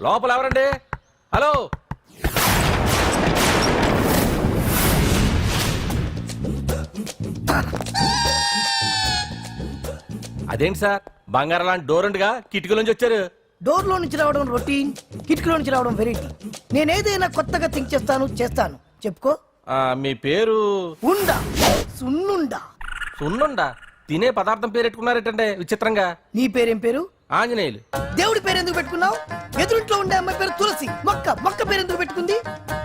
లోపల ఎవరండి? హలో, అదేంటి సార్ బంగారం లాంటి డోర్ ఉండగా కిటికీలోంచి వచ్చారు? డోర్ లో నుంచి రావడం రొటీన్, కిటికీలో నుంచి రావడం వెరైటీ. నేనేదైనా కొత్తగా థింక్ చేస్తాను. చెప్పుకో. మీ పేరు? ఉండా, సున్నుండా. సున్నుండా? తినే పదార్థం పేరు పెట్టుకున్నారేటండి విచిత్రంగా. నీ పేరేం పేరు? ఆంజనేయులు. దేవుడి పేరు ఎందుకు పెట్టుకున్నావు? ఎదురింట్లో ఉండే అమ్మాయి పేరు తులసి. మొక్క పేరు ఎందుకు పెట్టుకుంది?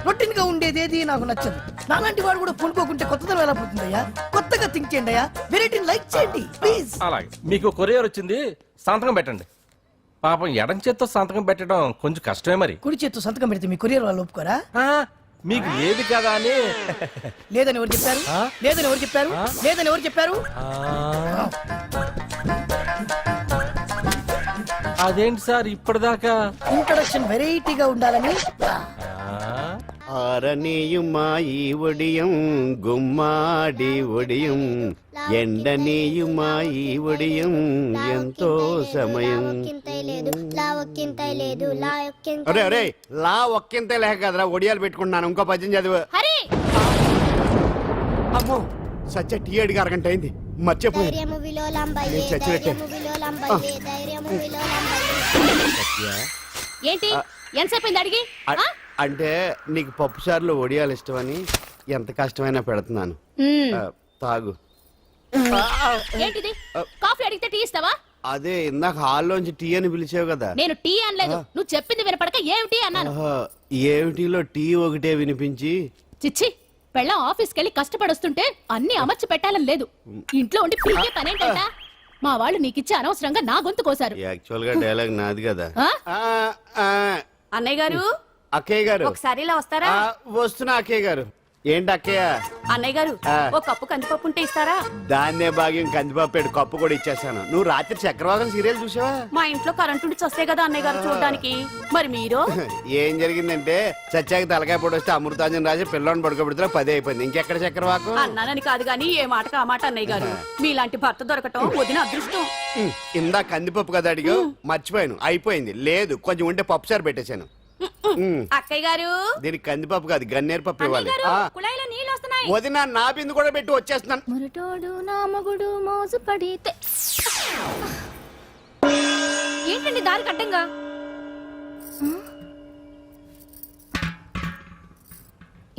రొటీన్ గా ఉండేదేది నాకు నచ్చదు. నాలాంటి వాడు కూడా కొనుక్కోకుంటే కొత్తదనం ఎలా పుడుతుందయ్యా? కొత్తగా థింక్ చేయండి అయ్యా, వెరైటీని లైక్ చేయండి ప్లీజ్. అలాగే, మీకు కొరియర్ వచ్చింది, సంతకం పెట్టండి. పాపం ఎడం చేత్తో సంతకం పెట్టడం కొంచెం కష్టమే మరి. కుడి చేత్తో సంతకం పెడితే మీ కొరియర్ వాళ్ళు ఒప్పుకోరా? మీకు ఏది కదా అని. లేదని ఎవరు చెప్పారు? లేదని ఎవరు చెప్పారు? లేదని ఎవరు చెప్పారు? అదేంటి సార్ ఇప్పటిదాకా ఇంట్రొడక్షన్ వెరైటీగా ఉండాలని. ఆరనీయుమాయి ఒడియం గుమ్మాడి ఒడియం ఎండనీయుమాయి ఒడియం ఎంతో సమయం. అరే అరే లా ఒక్కింత లేక కదరా ఒడియాలు పెట్టుకుంటున్నాను. ఇంకో పద్యం చదివు. అమ్మో సత్య టీ అడిగి అరగంట అయింది, మర్చిపోయి చచ్చినట్టే. ఏంటి ఎంతసేపు అడిగి? అంటే నీకు పప్పు సార్లు ఒడియాలు ఇష్టమని ఎంత కష్టమైనా పెడుతున్నాను. తాగు. ఏంటిది? కాఫీ అడిగితే టీ ఇస్తావా? అదే ఇందాక హాల్లోంచి టీ అని పిలిచావు కదా. నేను టీ అనలేదు, నువ్వు చెప్పింది వినపడక ఏమిటి అన్నాను. ఏమిటిలో టీ ఒకటే వినిపించి. చిచ్చి, పెళ్ళం ఆఫీస్కి వెళ్ళి కష్టపడొస్తుంటే అన్ని అమర్చి పెట్టాలని లేదు. ఇంట్లో ఉండి పీకే పనేంటంట? మా వాళ్ళు నీకిచ్చి అనవసరంగా నా గొంతు కోసారు. యాక్చువల్ గా డైలాగ్ నాది కదా. అన్నయ్య గారు, అక్కయ్య గారు ఒకసారి ఇలా వస్తారా? వస్తున్నా అక్కయ్య గారు. ఏంటి అక్కయ్య? అన్నయ్య గారు, ఓ కప్పు కందిపప్పు ఉంటే ఇస్తారా? దాన్నే భాగ్యం కందిపప్పు కప్పు కూడా ఇచ్చేసాను. నువ్వు రాత్రి చక్రవాదం సీరియల్ చూసావా? మా ఇంట్లో కరెంటు ఉండి వస్తే కదా అన్నయ్య గారు చూడడానికి. మరి మీరు? ఏం జరిగిందంటే సత్యాకి తలకాయ పొడి వస్తే అమృతాంజన్ రాజు పిల్లని పడుకోబెడితే 10 అయిపోయింది. ఇంకెక్కడ చక్రవాకం? అన్నానని కాదు గాని ఏ మాటకు ఆ మాట అన్నయ్య గారు. మీలాంటి భర్త దొరకటం వదిన అదృష్టం. ఇందా కందిపప్పు కదా అడిగా, మర్చిపోయాను. అయిపోయింది. లేదు కొంచెం ఉంటే పప్పు సార్ పెట్టేశాను. అక్కయ్య గారు, దీనికి కందిపప్పు కాదు గన్నేరు పప్పు ఇవ్వాలి. కుళాయిలో నీళ్ళు వస్తున్నాయి. వదిన నా బిందు కూడా పెట్టి వచ్చేస్తున్నాను. మురటోడు నా మగుడు మోజు పడితే. ఏంటండి దారి కట్టంగా?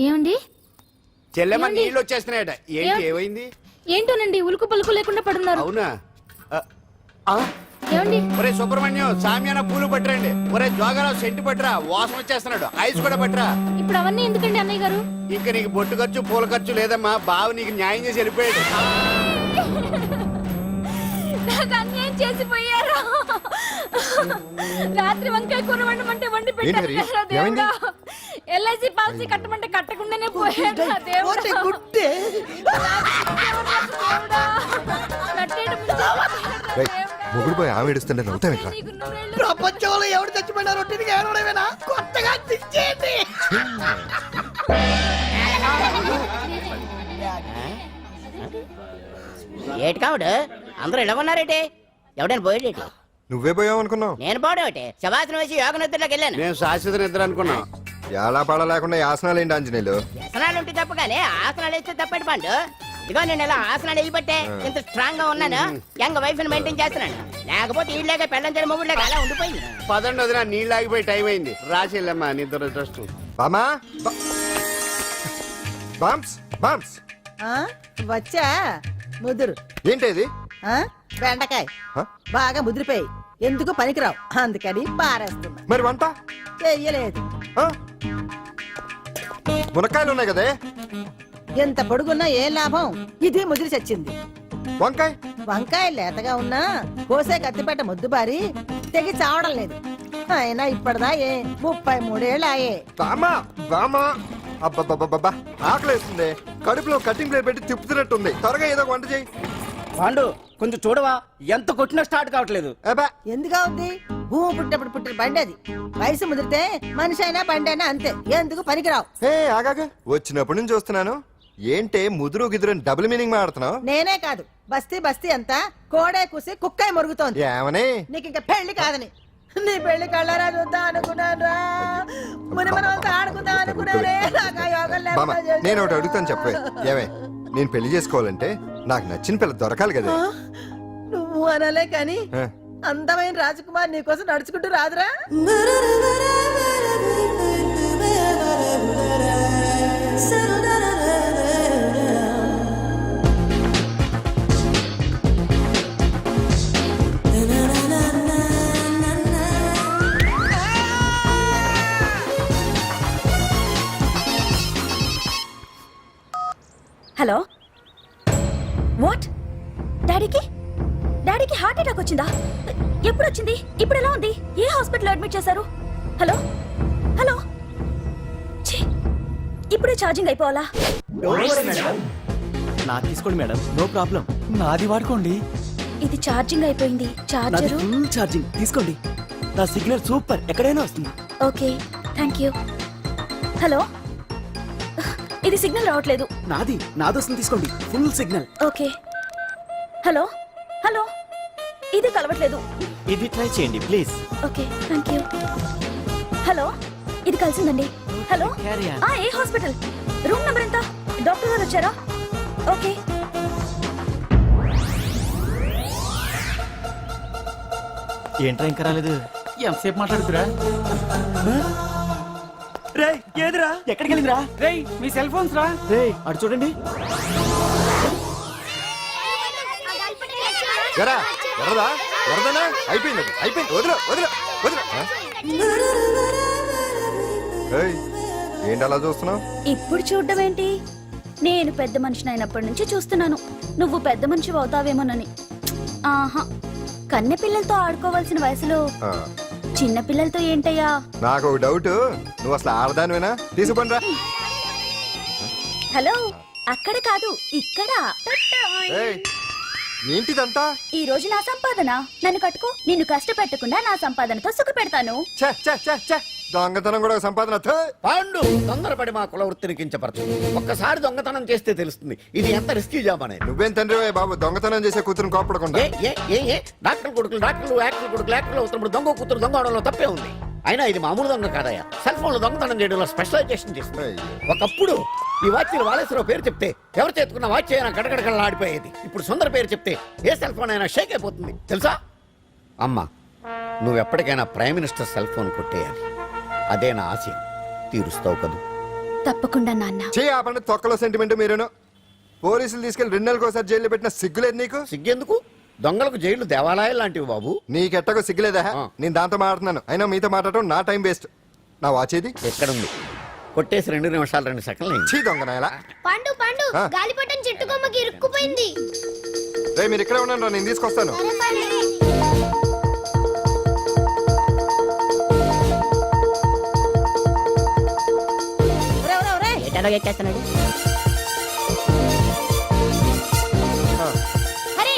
ఏమండి? చెల్లెమ్మ నీళ్ళు వచ్చేస్తున్నాయట. ఏంటి ఏమైంది? ఏంటోనండి ఉలుకు పలుకు లేకుండా పడున్నారు. అవునా? ఏమండి? ఒరే సుబ్రహ్మణ్యం సామ్యాన పూలు పట్టరండి. ఒరే జోగరావు సెంటు పట్టరా, వాసన వచ్చేస్తున్నాడు. ఐస్ కూడా పట్టరా. ఇప్పుడు అవన్నీ ఎందుకండి అన్నయ్య గారు? ఇంకా నీకు బొట్టు ఖర్చు పూల ఖర్చు లేదమ్మా. బావు నీకు న్యాయం చేసి వెళ్ళిపోయాడు. నాకు అన్యాయం చేసిపోయారు. రాత్రి వంకాయ కూర వండమంటే వండి పెట్టారు. ఎల్ఐసి పాలసీ కట్టమంటే కట్టకుండానే పోయాడు. మొగుడు పోయి ఆమె ఏడుస్తుంటే నవ్వుతాం ఇక్కడ. ప్రపంచంలో ఎవరు చచ్చిపోయినా రొట్టెని ఏడవడమేనా? కొత్తగా తెచ్చేయండి. ఏటి కావుడు అందరూ ఇలా ఉన్నారేటి? ఎవడైనా పోయేటి? నువ్వే పోయావు అనుకున్నావు. నేను పోవడేటి? శవాసనం వేసి యోగ నిద్రలోకి వెళ్ళాను. నేను శాశ్వత నిద్ర అనుకున్నా. ఎలా పాడ లేకుండా ఆసనాలు ఏంటి ఆంజనేయులు? ఆసనాలు ఉంటే తప్పు కానీ ఆసనాలు వేస్తే తప్పటి పండు. ఇదిగో నేను ఇలా ఆసనాలు వేయబట్టే ఇంత స్ట్రాంగ్ గా ఉన్నాను. యంగ్ వైఫ్ ని మెయింటైన్ చేస్తున్నాను. లేకపోతే ఇళ్ళగా పెళ్ళం చేయడం మొగుడులేక అలా ఉండిపోయింది. పదండి వదిన, నీళ్ళు ఆగిపోయి టైం అయింది. రాసి వెళ్ళమ్మా నిద్ర ట్రస్ట్. బామా బామ్స్ బామ్స్ వచ్చా ముదురు. ఏంటి బెండకాయ బాగా ముదిరిపోయి ఎందుకు పనికిరావు, అందుకని పారేస్తున్నా. మరి వంట చెయ్యలేదు. మునక్కాయలు ఉన్నాయి కదే. ఎంత పొడుగున్నా ఏం లాభం? ఇది ముదిరి చచ్చింది. వంకాయ వంకాయ లేతగా ఉన్నా కోసే కత్తిపెట్ట ముద్దు బారి తెగి చావడం లేదు. అయినా ఇప్పటిదా 33 ఏళ్ళాయే. బామా బామా అబ్బబ్బబ్బబ్బా ఆకలేస్తుంది. కడుపులో కటింగ్ ప్లేట్ పెట్టి తిప్పుతున్నట్టుంది. త్వరగా ఏదో వంట చేయి. పాండు కొంచెం చూడవా, ఎంత కొట్టినా స్టార్ట్ కావట్లేదు. ఎందుగా ఉంది? భూమి పుట్టినప్పుడు పుట్టిన బండి అది. వయసు ముదిరితే మనిషి అయినా బండి అయినా అంతే. ఎందుకు పనికిరావు. ఆగాగా వచ్చినప్పటి నుంచి చూస్తున్నాను. ఏంటే ముదురు గిదురు డబుల్ మీనింగ్ మాడుతున్నావు? నేనే కాదు, బస్తీ బస్తీ అంతా కోడే కూసి కుక్కాయ మురుగుతోంది. ఏమని? నీకు ఇంకా పెళ్లి కాదని. నీ పెళ్లి కళ్ళారా చూద్దాం అనుకున్నా. ముని మనవలతో ఆడుకుందాం అనుకున్నారే నాకు ఆ యోగం బామ్మ లేకుండా చేశారు. నేను ఒకటి అడుగుతాను చెప్పే ఏమే నేను పెళ్లి చేసుకోవాలంటే నాకు నచ్చిన పిల్ల దొరకాలి కదా ఆ? నువ్వు అనలే కాని ఆ. అందమైన రాజకుమార్ నీకోసం నడుచుకుంటూ రాదురా హలో వాట్ డాడీకి హార్ట్ అటాక్ వచ్చిందా ఎప్పుడు వచ్చింది ఇప్పుడు ఎలా ఉంది ఏ హాస్పిటల్ అడ్మిట్ చేశారు హలో హలో ఛీ, ఇప్పుడే ఛార్జింగ్ అయిపోవాలా నా తీసుకోండి మేడం నో ప్రాబ్లం నాది వాడుకోండి ఇది ఛార్జింగ్ అయిపోయింది నాది చార్జరు ఫుల్ ఛార్జింగ్ తీసుకోండి నా సిగ్నల్ సూపర్ ఎక్కడైనా వస్తుంది ఓకే థ్యాంక్ యూ హలో ఇది సిగ్నల్ రావట్లేదు నాది వస్తుంది తీసుకోండి full signal okay hello hello ఇది కలవట్లేదు ఇది ట్రై చేయండి please okay thank you hello ఇది కలిసిందండి హలో Carry on. ఏ హాస్పిటల్ రూమ్ నెంబర్ ఎంత డాక్టర్ గారు వచ్చారా ఓకే ఏంట్రా ఇంకా రాలేదు ఎంతసేపు మాట్లాడుతురా రే ఏదిరా ఎక్కడికి వెళ్ళిందిరా రే మీ సెల్ ఫోన్స్ రా రే అటు చూడండి ఎరా ఎర్రదా ఎర్రదనా అయిపోయింది అది. అయిపోయింది వదిలే వదిలే వదిలే ఆ? ఏయ్, ఏంటి అలా చూస్తున్నావు ఇప్పుడు చూడడం ఏంటి నేను పెద్ద మనిషిని అయినప్పటి నుంచి చూస్తున్నాను నువ్వు పెద్ద మనిషి అవుతావేమోనని ఆహా కన్నె పిల్లలతో ఆడుకోవాల్సిన వయసులో చిన్న పిల్లలతో ఏంటయ్యా నాకు ఒక డౌట్ నువ్వు అసలు ఆడదానివేనా తీసుకుపండి రా హలో అక్కడ కాదు ఇక్కడ ఏయ్, ఏంటిదంతా ఈ రోజు నా సంపాదన నన్ను కట్టుకో నిన్ను కష్టపెట్టకుండా నా సంపాదనతో సుఖ పెడతాను ఛే, ఛే, ఛే, ఛే. దొంగతనం కూడా ఒక సంపాదన థూ. పాండు తొందరపడి మా కుల వృత్తిని కించపరచు ఒక్కసారి దొంగతనం చేస్తే తెలుస్తుంది ఇది ఎంత రిస్కీ జాబ్ అనేది నువ్వేం తండ్రి బాబు దొంగతనం చేసే కూతురుని కోపడకుండా ఏ డాక్టర్ కొడుకులు డాక్టర్లు యాక్టర్ కొడుకులు యాక్టర్లు అవుతున్నప్పుడు దొంగ కూతురు దొంగ అవడంలో తప్పే ఉంది అయినా ఇది మామూలు దొంగ కాదయ్యా సెల్ ఫోన్ లో దొంగతనం చేయడంలో స్పెషలైజేషన్ చేస్తుంది అయ్యో. ఒకప్పుడు ఈ వాచ్లు వాలేశ్వరరావు పేరు చెప్తే ఎవరు చేతుకున్న వాచ్ అయినా గడగడగడలా ఆడిపోయేది ఇప్పుడు సుందర పేరు చెప్తే ఏ సెల్ ఫోన్ అయినా షేక్ అయిపోతుంది తెలుసా అమ్మా నువ్వు ఎప్పటికైనా ప్రైమ్ మినిస్టర్ సెల్ ఫోన్ కొట్టేయాలి అదే నా ఆశయం తీరుస్తావు కదూ తప్పకుండా నాన్న చే ఆ పండు తొక్కలో సెంటిమెంట్ మీరేను పోలీసులు తీసుకెళ్లి 2 నెలలకు జైల్లో పెట్టిన సిగ్గులేదు నీకు సిగ్గెందుకు దొంగలకు జైలు దేవాలయాలు లాంటివి బాబు నీకెట్టకు సిగ్గులేదా ఆ. నేను దాంతో మాట్లాడుతున్నాను అయినా మీతో మాట్లాడటం నా టైం వేస్ట్ నా వాచేది ఎక్కడుంది కొట్టేసి 2 నిమిషాలు 2 సెకండ్లు అయింది. చీ దొంగ నాయలా పండు పండు ఆ. గాలిపటం చెట్టు కొమ్మకి ఇరుక్కుపోయింది రే మీరు ఇక్కడే ఉండండి రా, నేను తీసుకొస్తాను ఒరేయ్, ఒరేయ్, ఒరేయ్. ఎటాలో ఎక్కేస్తున్నాడు హరి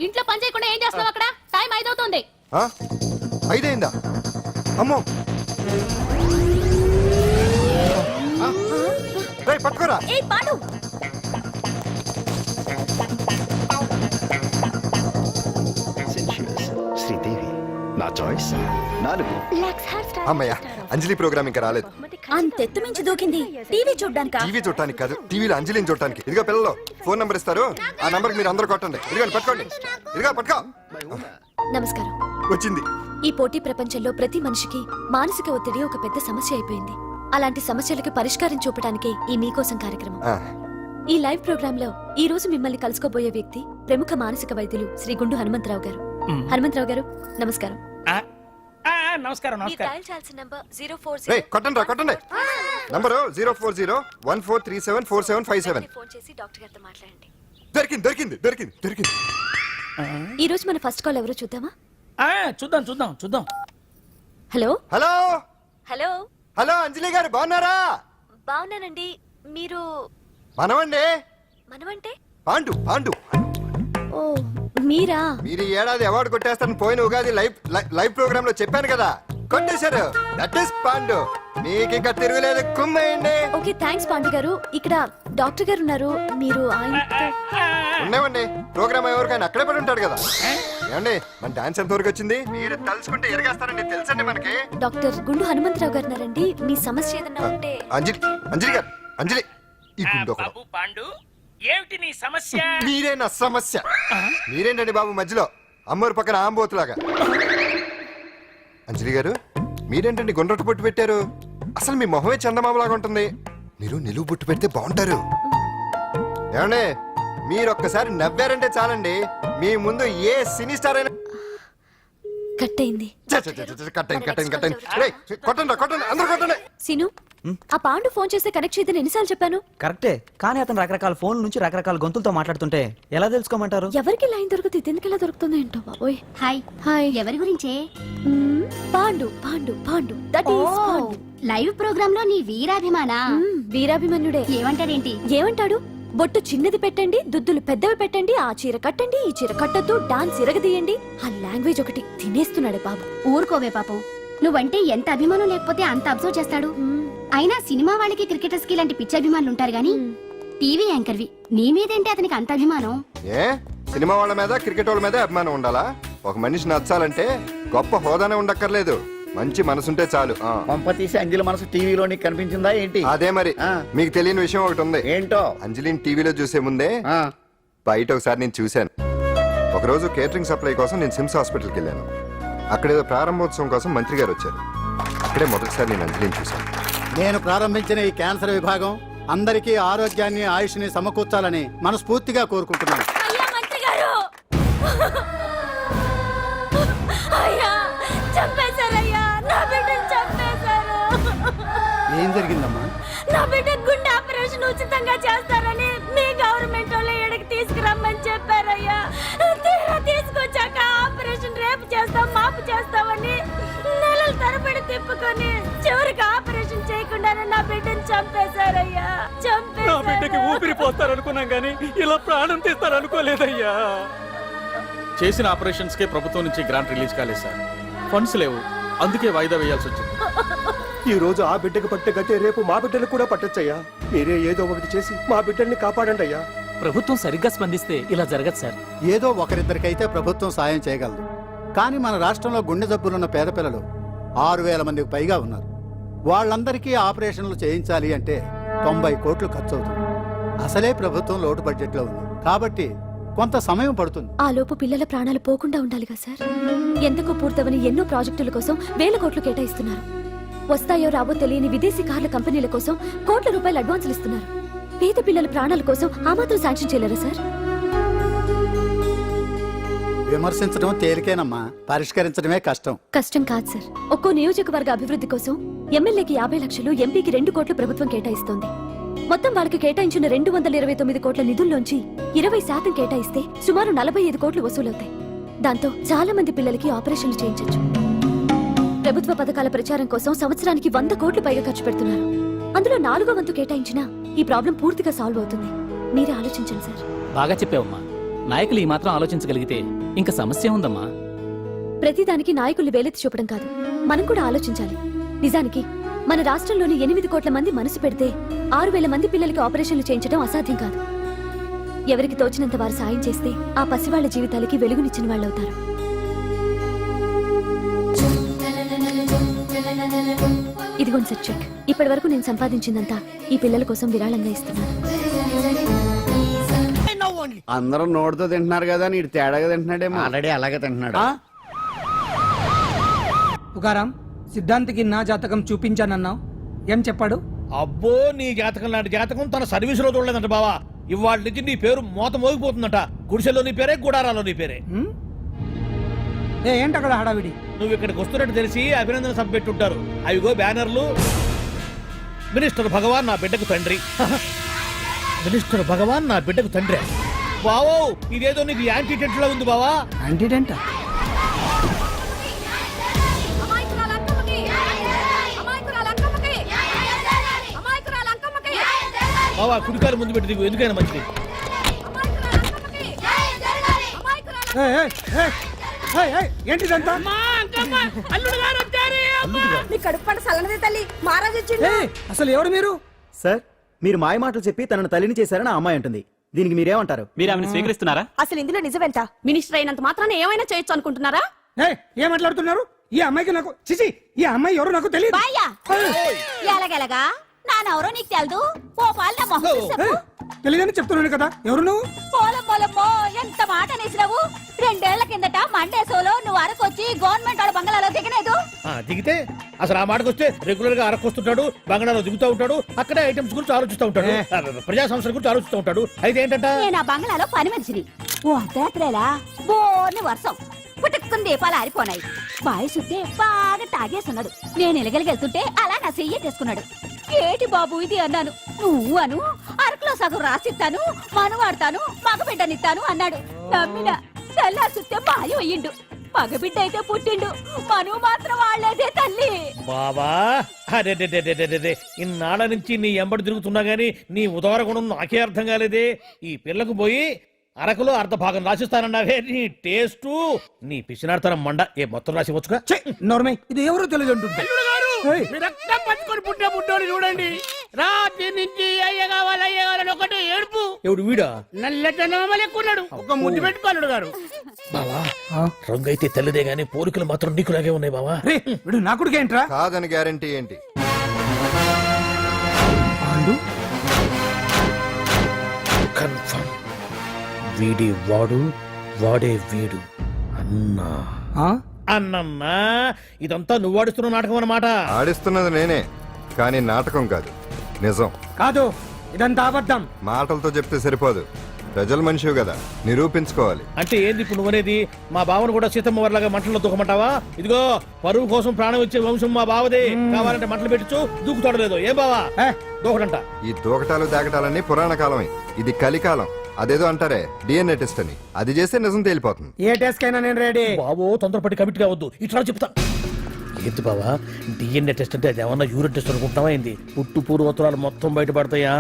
ఇంట్లో పని చేయకుండా ఏం చేస్తున్నావు అక్కడ టైం 5 అవుతుంది ఆ? 5 అయిందా అమ్మో రే పట్టుకోరా ఏ పాడు శ్రీదేవి నా చాయిస్ 4 అమ్మయ్య అంజలి ప్రోగ్రామ్ ఇంకా రాలేదు అంతెత్తు మించి దూకింది టీవీ చూడ్డానికా టీవీ చూడటానికి కాదు టీవీలో అంజలిని చూడటానికి ఇదిగో పిల్లలు ఫోన్ నంబర్ ఇస్తారు ఆ నంబర్ మీరు అందరూ కొట్టండి ఇదిగోండి పట్టుకోండి ఇదిగో పట్టుకో నమస్కారం వచ్చింది ఈ పోటీ ప్రపంచంలో ప్రతి మనిషికి మానసిక ఒత్తిడి ఒక పెద్ద సమస్య అయిపోయింది అలాంటి సమస్యలకు పరిష్కారం చూపడానికే ఈ మీకోసం కార్యక్రమం ఆ, ఈ లైవ్ ప్రోగ్రామ్ లో ఈ రోజు మిమ్మల్ని కలుసుకోబోయే వ్యక్తి ప్రముఖ మానసిక వైద్యులు శ్రీ గుండు హనుమంతరావు గారు హనుమంతరావు గారు నమస్కారం నమస్కారం మీరు డయల్ చేయాల్సిన నంబర్ 040 రేయ్ కొట్టండి రా కొట్టండి నంబరు 04014374757 ఫోన్ చేసి డాక్టర్ గారితో మాట్లాడండి దొరికింది దొరికింది దొరికింది దొరికింది ఈ రోజు మన ఫస్ట్ కాల్ ఎవరో చూద్దామా చూద్దాం హలో హలో హలో హలో అంజలి గారు బాగున్నారా బాగున్నానండి మీరు మనమండి మనమంటే పాండు పాండు ఓ మీరా మీరు ఈ ఏడాది అవార్డు కొట్టేస్తారని పోయిన ఉగాది లైవ్ ప్రోగ్రామ్ లో చెప్పాను కదా కొట్టేశారు దట్ ఇస్ పాండు మీకు ఇంకా తిరుగులేదు కుమ్మేయండి ఓకే థ్యాంక్స్ పాండు గారు ఇక్కడ డాక్టర్ గారు ఉన్నారు, మీరు ఆయన ఉండేవండి ప్రోగ్రామ్ ఎవరికైనా అక్కడే పడి ఉంటాడు కదా. ఏమండి మన డాన్స్ ఎంత వరకు వచ్చింది? మీరు తలుచుకుంటే ఎరగేస్తారండి, తెలుసండి మనకి. డాక్టర్ గుండు హనుమంతరావు గారు ఉన్నారండి. మీ సమస్య ఏదన్నా ఉంటే అంజలి అంజలి గారు, అంజలి ఈ గుండు ఒకడు. పాండు ఏమిటి నీ సమస్య? మీరే నా సమస్య. మీరేంటండి బాబు మధ్యలో అమ్మోరు పక్కన ఆంబోతులాగా? అంజలి గారు మీరేంటండి గుండ్రటి బొట్టు పెట్టారు? అసలు మీ మొహమే చందమామలాగా ఉంటుంది. మీరు నిలువు బొట్టు పెడితే బాగుంటారు. ఏమండి మీరు ఒక్కసారి నవ్వారంటే చాలండి, మీ ముందు ఏ సినీ స్టార్ అయినా కట్ అయింది. కొట్టండి కొట్టండి అందరూ కొట్టండి. సీను, ఆ పాండు ఫోన్ చేస్తే కనెక్ట్ చేయదని ఎన్నిసార్లు చెప్పాను? కరెక్టే, కానీ అతను రకరకాల ఫోన్ల నుంచి రకరకాల గొంతులతో మాట్లాడుతుంటే ఎలా తెలుసుకోమంటారు? ఎవరికి లైన్ దొరుకుతుంది, ఇతనికి ఎలా దొరుకుతుందో ఏంటో బాబోయ్. Hi hi. ఎవరి గురించే? Pandu Pandu Pandu, that is Pandu. Live program లో నీ వీరాభిమానా? వీరాభిమన్యుడే. ఏమంటాడేంటి? ఏమంటాడు? బొట్టు చిన్నది పెట్టండి, దుద్దులు పెద్దవి పెట్టండి, ఆ చీర కట్టండి, ఈ చీర కట్టద్దు, డాన్స్ ఇరగదీయండి. ఆ లాంగ్వేజ్ ఒకటి తినేస్తున్నాడే బాబు. ఊరుకోవే పాపం, నువ్వంటే ఎంత అభిమానం లేకపోతే అంత అబ్జర్వ్ చేస్తాడు. అయినా సినిమా వాళ్ళకి క్రికెటర్స్ కి ఇలాంటి పిచ్చి అభిమానులు ఉంటారు గానీ టీవీ యాంకర్వి నీ మీదేంటి అతనికి అంత అభిమానం? ఏ సినిమా వాళ్ళ మీద క్రికెట్ వాళ్ళ మీద అభిమానం ఉండాలా? ఒక మనిషి నచ్చాలంటే గొప్ప హోదానే ఉండక్కర్లేదు, మంచి మనసుంటే చాలు. పంప తీసి అంజలి మనసు టీవీలో నీకు కనిపించిందా ఏంటి? అదే మరి. మీకు తెలియని విషయం ఒకటి ఉంది. ఏంటో? అంజలిని టీవీలో చూసే ముందే బయట ఒకసారి నేను చూశాను. ఒకరోజు కేటరింగ్ సప్లై కోసం నేను సిమ్స్ హాస్పిటల్కి వెళ్ళాను. అక్కడేదో ప్రారంభోత్సవం కోసం మంత్రి గారు వచ్చారు. అక్కడే మొదటిసారి నేను అంజలిని చూశాను. నేను ప్రారంభించిన ఈ క్యాన్సర్ విభాగం అందరికీ ఆరోగ్యాన్ని ఆయుష్ని సమకూర్చాలని మనస్ఫూర్తిగా కోరుకుంటున్నాను. అయ్యా మంత్రి గారు, అయ్యా చంపేశారయ్యా, నా బిడ్డను చంపేశారు. ఏం జరిగిందమ్మా? నా బిడ్డ గుండె ఆపరేషన్ ఉచితంగా చేస్తారని మీ గవర్నమెంట్ వాళ్ళు ఇక్కడికి తీసుకురమ్మని చెప్పారయ్యా. తీరా తీసుకొచ్చాక ఆపరేషన్ రేపు చేస్తాం మాపు చేస్తామని నెలల తరబడి తిప్పుకొని చివరికి ఆపరేషన్ చేయకుండానే నా బిడ్డను చంపేశారయ్యా. నా బిడ్డకి ఊపిరి పోస్తారనుకున్నాం గానీ ఇలా ప్రాణం తీస్తారనుకోలేదయ్యా. చేసిన ఆపరేషన్స్ కే ప్రభుత్వం నుంచి గ్రాంట్ రిలీజ్ కాలేదు సార్. ఫండ్స్ లేవు, అందుకే వాయిదా వేయాల్సి వచ్చింది. ఈ రోజు ఆ బిడ్డకు పట్టే గట్టే రేపు మా బిడ్డలకు కూడా పట్టొచ్చయ్యా. మీరే ఏదో ఒకటి చేసి మా బిడ్డల్ని కాపాడండి అయ్యా. ప్రభుత్వం సరిగ్గా స్పందిస్తే ఇలా జరగదు సార్. ఏదో ఒకరిద్దరికైతే ప్రభుత్వం సాయం చేయగలదు, కానీ మన రాష్ట్రంలో గుండె జబ్బులున్న పేద పిల్లలు 6,000 మందికి పైగా ఉన్నారు. వాళ్ళందరికీ ఆపరేషన్లు చేయించాలి అంటే 90 కోట్లు ఖర్చు అవుతుంది. అసలే ప్రభుత్వం లోటు బడ్జెట్లో ఉంది కాబట్టి కొంత సమయం పడుతుంది. ఆ లోపు పిల్లల ప్రాణాలు పోకుండా ఉండాలిగా సార్. ఎంతకో పూర్తవని ఎన్నో ప్రాజెక్టుల కోసం వేల కోట్లు కేటాయిస్తున్నారు. వస్తాయో రావో తెలియని విదేశీ కార్ల కంపెనీల కోసం కోట్ల రూపాయలు అడ్వాన్సులు ఇస్తున్నారు. పేద పిల్లల ప్రాణాల కోసం ఆ మాత్రం శాంక్షన్ చేయలేరా సార్? విమర్శించడం తేలికేనమ్మా, పరిష్కరించడమే కష్టం. కష్టం కాదు సార్. ఒక్కో నియోజకవర్గ అభివృద్ధి కోసం ఎమ్మెల్యేకి 50 లక్షలు, ఎంపీకి 2 కోట్లు ప్రభుత్వం కేటాయిస్తోంది. మొత్తం వాళ్ళకి కేటాయించిన 229 కోట్ల నిధుల్లోంచి 20% కేటాయిస్తే సుమారు 45 కోట్లు వసూలవుతాయి. దాంతో చాలా మంది పిల్లలకి ఆపరేషన్లు చేయించొచ్చు. ప్రభుత్వ పథకాల ప్రచారం కోసం సంవత్సరానికి 100 కోట్లు పైగా ఖర్చు పెడుతున్నారు. అందులో 4వ వంతు కేటాయించినా ఈ ప్రాబ్లం పూర్తిగా సాల్వ్ అవుతుంది. మీరే ఆలోచించండి సార్. బాగా చెప్పావమ్మా. నాయకులు ఈ మాత్రం ఆలోచించగలిగితే ఇంకా సమస్య ఉందమ్మా. ప్రతిదానికి నాయకుల్ని వేలెత్తి చూపడం కాదు, మనం కూడా ఆలోచించాలి. నిజానికి మన రాష్ట్రంలోని 8 కోట్ల మంది మనసు పెడితే 6,000 మంది పిల్లలకి ఆపరేషన్లు చేయించడం అసాధ్యం కాదు. ఎవరికి తోచినంత వారు సాయం చేస్తే ఆ పసివాళ్ల జీవితాలకి వెలుగునిచ్చిన వాళ్ళవుతారు. ఇదిగోండి సార్ చెక్. ఇప్పటి వరకు నేను సంపాదించిందంతా ఈ పిల్లల కోసం విరాళంగా ఇస్తున్నాను. అందరూ నోటితో తింటున్నారు కదా, నీడు తేడాగా తింటున్నాడేమో. ఆల్రెడీ అలాగే తింటున్నాడు. పుకారం సిద్ధాంతికి నా జాతకం చూపించానన్నావు, ఏం చెప్పాడు? అబ్బో, నీ జాతకం లాంటి జాతకం తన సర్వీస్ లో చూడలేదంట బావా. ఇవాళ నుంచి నీ పేరు మోత మోగిపోతుందట. గుడిసెలో నీ పేరే, గుడారాలో నీ పేరే. ఏంటి అక్కడ హడావిడి? నువ్వు ఇక్కడికి వస్తున్నట్టు తెలిసి అభినందన సభ పెట్టుంటారు. అవిగో బ్యానర్లు. మినిస్టర్ భగవాన్ నా బిడ్డకు తండ్రి. మినిస్టర్ భగవాన్ నా బిడ్డకు తండ్రి. బావో, ఇదేదో నీకు యాంటీటెంట్ లా ఉంది బావా. యాంటీటెంట్? బావా, కుడికారు ముందు పెట్టి దిగు, ఎందుకైనా మంచిది. ఏంటిదంతా? నీ కడుపు పంట సల్లనది తల్లి, మహారాజు వచ్చిండు. అసలు ఎవరు మీరు? సార్, మీరు మాయ మాటలు చెప్పి తనను తల్లిని చేశారని ఆ అమ్మాయి అంటుంది. దీనికి మీరేమంటారు? మీరు ఆమెను స్వీకరిస్తున్నారా? అసలు ఇందులో నిజమేంట? మినిస్టర్ అయినంత మాత్రాన ఏమైనా చేయొచ్చు అనుకుంటున్నారా? ఏం మాట్లాడుతున్నారు? ఈ అమ్మాయికి నాకు చిచి, ఈ అమ్మాయి ఎవరు నాకు తెలియదు. బాయ్యా ఎలాగెలగా నానెవరో నీకు తెలదు. ఓ పాల మొహం చెప్పు. తెలియదని చెప్తున్నాను కదా, ఎవరు నువ్వు? పోలమ్మో ఎంత మాట అనేసినావు. 2 ఏళ్ల కిందట మండే సోలో నువ్వు అరకొచ్చి గవర్నమెంట్ వాడు బంగ్లాలో దిగలేదు. దిగితే అసలు ఆ మాటకు వస్తే రెగ్యులర్ గా అరకొస్తుంటాడు, బంగాళాలో దిగుతూ ఉంటాడు, అక్కడే ఐటమ్స్ గురించి ఆలోచిస్తూ ఉంటాడు, ప్రజా సంస్థల గురించి ఆలోచిస్తూ ఉంటాడు. అయితే ఏంటంటే నేను ఆ బంగ్లాలో పని మనిషిని. ఓ అర్ధరాత్రేలా బోర్ని వర్షం పుట్టుకుని దీపాలు ఆరిపోనాయి. బాయ్ సుత్తే బాగా తాగేస్తున్నాడు. నేను ఎలగలిగెళ్తుంటే అలా నా చెయ్యి తీసుకున్నాడు. ఏటి బాబు ఇది అన్నాను. నువ్వు అను అరకులో సగం రాసిస్తాను, మనువాడతాను, మగబిడ్డనిస్తాను అన్నాడు. నమ్మిన తెల్లారి సుత్తే బాయ్ అయ్యిండు. మగబిడ్డ అయితే పుట్టిండు, మనువు మాత్రం వాళ్లేదే తల్లి. బాబా అరే ఇన్నాళ్ళ నుంచి నీ ఎంబడి తిరుగుతున్నా గానీ నీ ఉదార గుణం నాకే అర్థం కాలేదే. ఈ పిల్లకు పోయి అరకులో అర్ధ భాగం రాసిస్తానన్నావే. నీ టేస్టు నీ పిచ్చినాడతనం మండ. ఏ మొత్తం రాసి వచ్చుగా. నోర్మై, ఇది ఎవరో తెలియదు అంటుంది. రక్తం పంచుకొని పుట్టిన పుట్టోడు చూడండి. రాత్రి నుంచి అయ్య కావాలని ఒకటి ఏడుపు. ఎవడు వీడా? నల్లటనోమ లెక్కున్నాడు. ఒక ముద్దు పెట్టుకోనుడు గారు. బావా రంగు అయితే తెల్లదే గానీ పోలికలు మాత్రం నీకులాగే ఉన్నాయి బావా. వీడు నా కొడుకు ఏంట్రా? కాదని గ్యారంటీ ఏంటి? కన్ఫర్మ్ వీడి వాడు, వాడే వీడు. అన్నా అన్నన్నా ఇదంతా నువ్వు ఆడిస్తున్న నాటకం అన్నమాట. ఆడిస్తున్నది నేనే, కానీ నాటకం కాదు, నిజం. కాదు, ఇదంతా అబద్ధం. మాటలతో చెప్తే సరిపోదు, ప్రజల మనిషివి కదా, నిరూపించుకోవాలి. అంటే ఏంది ఇప్పుడు నువ్వనేది? మా బావను కూడా సీతమ్మ వారిలాగా మంటల్లో దూకమంటావా? ఇదిగో పరువు కోసం ప్రాణం ఇచ్చే వంశం మా బావదే. కావాలంటే మంటలు పెట్టచ్చు, దూకుతాడు లేదు. ఏం బావా దూకడంట? ఈ దూకటాలు దాకటాలన్నీ పురాణ కాలమే, ఇది కలికాలం. అదేదో అంటారే డిఎన్ఏ టెస్ట్ అని, అది చేస్తే నిజం తేలిపోతుంది. ఏ టెస్ట్ కైనా నేను రెడీ. బాబో తొందరపడి కమిట్ కావద్దు, ఇట్లా చెప్తా. ఏంటి బావా డిఎన్ఏ టెస్ట్ అంటే అది ఏమన్నా యూరిన్ టెస్ట్ అనుకుంటున్నావా ఏంది? పుట్టు పూర్వోత్తరాలు మొత్తం బయటపడతాయా?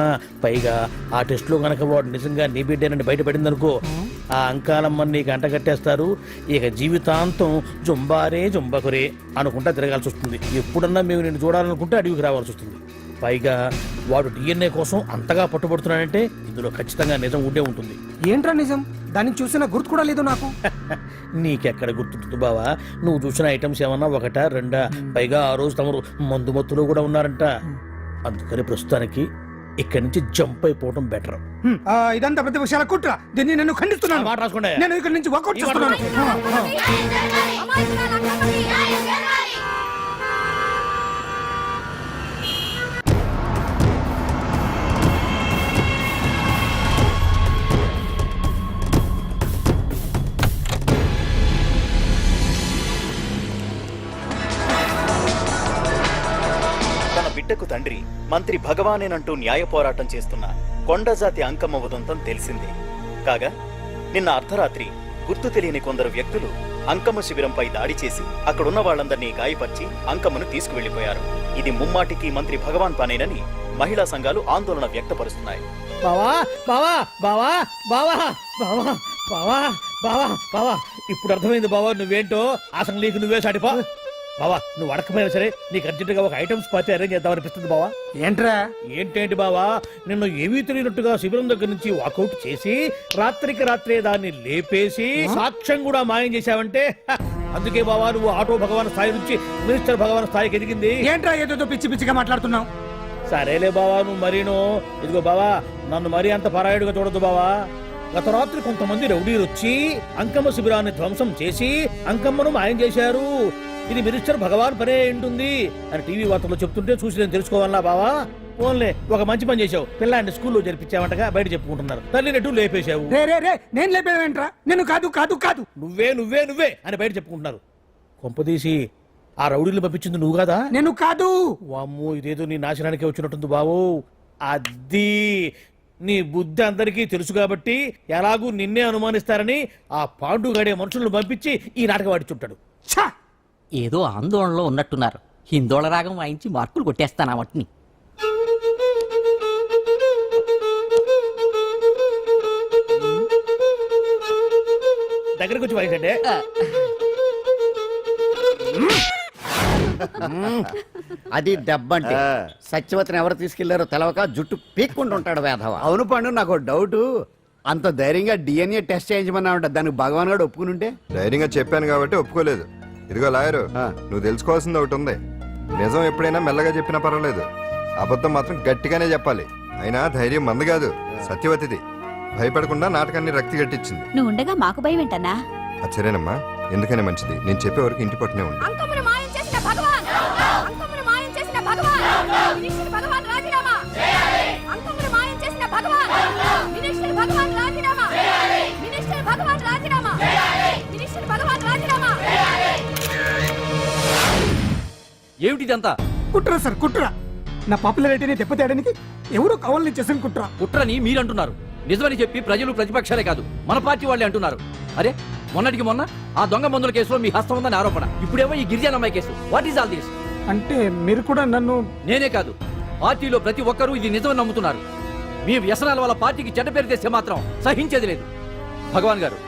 పైగా ఆ టెస్ట్ లో గనక వాడు నిజంగా నీ బిడ్డేనని బయటపడింది అనుకో, ఆ అంకాలమ్మని నీకు అంటగట్టేస్తారు. ఇక జీవితాంతం జుంబారే జుంబకురే అనుకుంటా తిరగాల్సి వస్తుంది. ఎప్పుడన్నా మేము నేను చూడాలనుకుంటే అడవికి రావాల్సి వస్తుంది. పైగా వాడు డిఎన్ఏ కోసం అంతగా పట్టుబడుతున్నాడంటే ఇందులో ఖచ్చితంగా నిజం ఉండే ఉంటుంది. ఏంట్రా నిజం? దాన్ని చూసిన గుర్తు కూడా లేదు నాకు. నీకెక్కడ గుర్తుంటుంది బావా? నువ్వు చూసిన ఐటమ్స్ ఏమన్నా ఒకటా రెండా? పైగా ఆ రోజు తమరు మందు మత్తులో కూడా ఉన్నారంట. అందుకని ప్రస్తుతానికి ఇక్కడి నుంచి జంప్ అయిపోవడం బెటర్. ఇదంతా పెద్ద విషయాల కుట్ర. దీన్ని నేను ఖండిస్తున్నాను. మాట రాసుకోండి. నేను ఇక్కడి నుంచి వాకౌట్ చేస్తున్నాను. బిడ్డకు తండ్రి మంత్రి భగవానేనంటూ న్యాయ పోరాటం చేస్తున్న కొండజాతి అంకమ్మ ఉదంతం తెలిసిందే. కాగా నిన్న అర్ధరాత్రి గుర్తు తెలియని కొందరు వ్యక్తులు అంకమ్మ శిబిరంపై దాడి చేసి అక్కడున్న వాళ్ళందరినీ గాయపరిచి అంకమ్మను తీసుకువెళ్లిపోయారు. ఇది ముమ్మాటికి మంత్రి భగవాన్ పనేనని మహిళా సంఘాలు ఆందోళన వ్యక్తపరుస్తున్నాయి. బావా బావా బావా బావా బావా బావా బావా బావా ఇప్పుడు అర్థమైంది బావా నువ్వేంటో. అసలు నీకు నువ్వే సాటిపో బావా. నువ్వు అడకపోయినా సరే నీకు అర్జెంటుగా ఒక ఐటమ్స్ పార్టీ అరేంజ్ చేద్దామనిపిస్తుంది బావా. ఏంట్రా? ఏంటేంటి బావా, నిన్ను ఏమీ తెలియనట్టుగా శిబిరం దగ్గర నుంచి వాకౌట్ చేసి రాత్రికి రాత్రే దాన్ని లేపేసి సాక్ష్యం కూడా మాయం చేశావంటే అందుకే బావా నువ్వు ఆటో భగవాన్ స్థాయి నుంచి మినిస్టర్ భగవాన్ స్థాయికి ఎదిగింది. ఏంట్రా ఏదో పిచ్చి పిచ్చిగా మాట్లాడుతున్నావు? సరేలే బావా నువ్వు మరీను. ఇదిగో బావా నన్ను మరీ అంత పరాయుడుగా చూడద్దు బావా. గత రాత్రి కొంతమంది రౌడీలు వచ్చి అంకమ్మ శిబిరాన్ని ధ్వంసం చేసి అంకమ్మను మాయం చేశారు. ఇది మినిస్టర్ భగవాన్ పనే ఉంటుంది అని టీవీ వార్తల్లో చెప్తుంటే చూసి నేను తెలుసుకోవాలా బావా? ఓన్లే ఒక మంచి పని చేశావు. పిల్లాన్ని స్కూల్లో జరిపించావంటగా బయట చెప్పుకుంటున్నారు. తల్లినట్టు లేపేశావు. నేను లేపేవేంట్రా? నేను కాదు కాదు కాదు నువ్వే నువ్వే నువ్వే అని బయట చెప్పుకుంటున్నారు. కొంపదీసి ఆ రౌడీలు పంపించింది నువ్వు కాదా? నేను కాదు. వామ్మో ఇదేదో నీ నాశనానికి వచ్చినట్టుంది బావు. అది నీ బుద్ధి అందరికీ తెలుసు కాబట్టి ఎలాగూ నిన్నే అనుమానిస్తారని ఆ పాండుగాడే మనుషులను పంపించి ఈ నాటకం వాడిచుంటాడు. ఏదో ఆందోళనలో ఉన్నట్టున్నారు. హిందోళ రాగం వాయించి మార్కులు కొట్టేస్తాను వాటిని. దగ్గరకు వచ్చి వాయించండి. అది దెబ్బంటే సత్యవతిని ఎవరు తీసుకెళ్లారో తెలవక జుట్టు పీక్కుంటూ ఉంటాడు వేధవ. అవును పండు నాకు డౌట్. అంత ధైర్యంగా డిఎన్ఏ టెస్ట్ చేయించమన్నా ఉంటా, దానికి భగవాన్ గారు ఒప్పుకునుంటే. ధైర్యంగా చెప్పాను కాబట్టి ఒప్పుకోలేదు. ఇదిగో లాయరు, నువ్వు తెలుసుకోవాల్సింది ఒకటి ఉంది. నిజం ఎప్పుడైనా మెల్లగా చెప్పినా పర్వాలేదు, అబద్ధం మాత్రం గట్టిగానే చెప్పాలి. అయినా ధైర్యం మంది కాదు, సత్యవతిది. భయపడకుండా నాటకాన్ని రక్తి గట్టించింది. నువ్వు ఉండగా మాకు భయం ఏంటన్నా? సరేనమ్మా, ఎందుకనే మంచిది. నేను చెప్పే వరకు ఇంటి పట్టునే ఉంది. అంకమును మాయం చేసిన భగవాన్ అంకమును మాయం చేసిన భగవాన్ మినిస్టర్ భగవాన్ రాజీనామా అంకమును మాయం చేసిన భగవాన్ మినిస్టర్ భగవాన్ రాజీనామా మినిస్టర్ భగవాన్ రాజీనామా మినిస్టర్ భగవాన్ రాజీనామా. ఏమిటిదంతా? కుట్ర సార్, కుట్ర. నా పాపులారిటీని దెబ్బతేయడానికి ఎవరో కావాలని చేసిన కుట్ర. కుట్రని మీరంటున్నారు, నిజమని చెప్పి ప్రజలు ప్రతిపక్షాలే కాదు మన పార్టీ వాళ్ళే అంటున్నారు. అరే మొన్నటికి మొన్న ఆ దొంగ మందుల కేసులో మీ హస్తం ఉందని ఆరోపణ, ఇప్పుడేమో ఈ గిరిజన అమ్మాయి case. What is all this? అంటే మీరు కూడా నన్ను... నేనే కాదు, పార్టీలో ప్రతి ఒక్కరూ ఇది నిజమని నమ్ముతున్నారు. మీ వ్యసనాల వల్ల పార్టీకి చెడ్డ పేరు తెస్తే మాత్రం సహించేది లేదు. భగవాన్ గారు,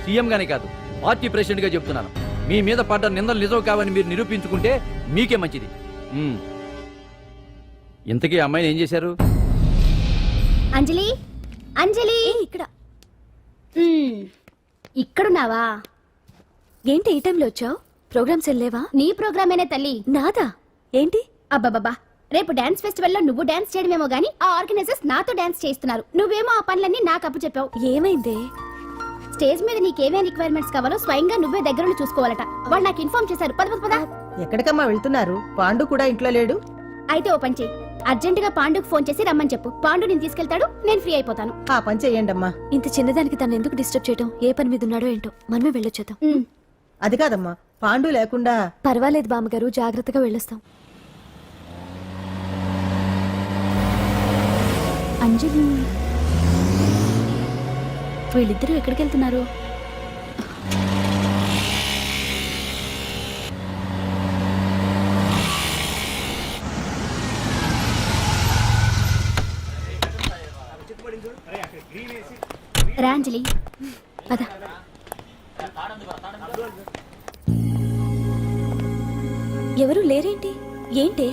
సీఎం గానే కాదు పార్టీ ప్రెసిడెంట్ గా చెప్తున్నాను, మీ మీద పడ్డ నిందలు నిజం కావని మీరు నిరూపించుకుంటే మీకే మంచిది. ఇంతకీ అమ్మాయిని ఏం చేశారు? అంజలి, అంజలి, ఇక్కడ ఇక్కడున్నావా? ఏంటి ఈ టైంలో వచ్చావు? ప్రోగ్రామ్స్ వెళ్ళేవా? నీ ప్రోగ్రామేనే తల్లి. నాదా? ఏంటి? అబ్బబ్బబ్బా, రేపు డాన్స్ ఫెస్టివల్ లో నువ్వు డాన్స్ చేయడమేమో గానీ ఆ ఆర్గనైజర్స్ నాతో డాన్స్ చేయిస్తున్నారు. నువ్వేమో ఆ పనులన్నీ నాకు అప్పు చెప్పావు. ఏమైంది? స్టేజ్ మీద నీకేమేం రిక్వైర్మెంట్స్ కావాలో స్వయంగా నువ్వే దగ్గరుండి చూసుకోవాలట. వాళ్ళు నాకు ఇన్ఫార్మ్ చేశారు. పద పద పద. ఎక్కడికమ్మా వెళ్తున్నారు? పాండు కూడా ఇంట్లో లేడు. అయితే ఓ పని చెయ్యి, అర్జెంట్ గా పాండుకు ఫోన్ చేసి రమ్మని చెప్పు. పాండు నేను తీసుకెళ్తాడు, నేను ఫ్రీ అయిపోతాను. ఆ పని చెయ్యండమ్మా. ఇంత చిన్నదానికి తను ఎందుకు డిస్టర్బ్ చేయడం? ఏ పని మీద ఉన్నాడో ఏంటో, మనమే వెళ్ళొచ్చేద్దాం. అది కాదమ్మా, పాండు లేకుండా... పర్వాలేదు బామ్మగారు, జాగ్రత్తగా వెళ్ళొస్తాం. అంజలి, వీళ్ళిద్దరూ ఎక్కడికి వెళ్తున్నారు? రాంజలి, పద. ఎవరు లేరేంటి? ఏంటి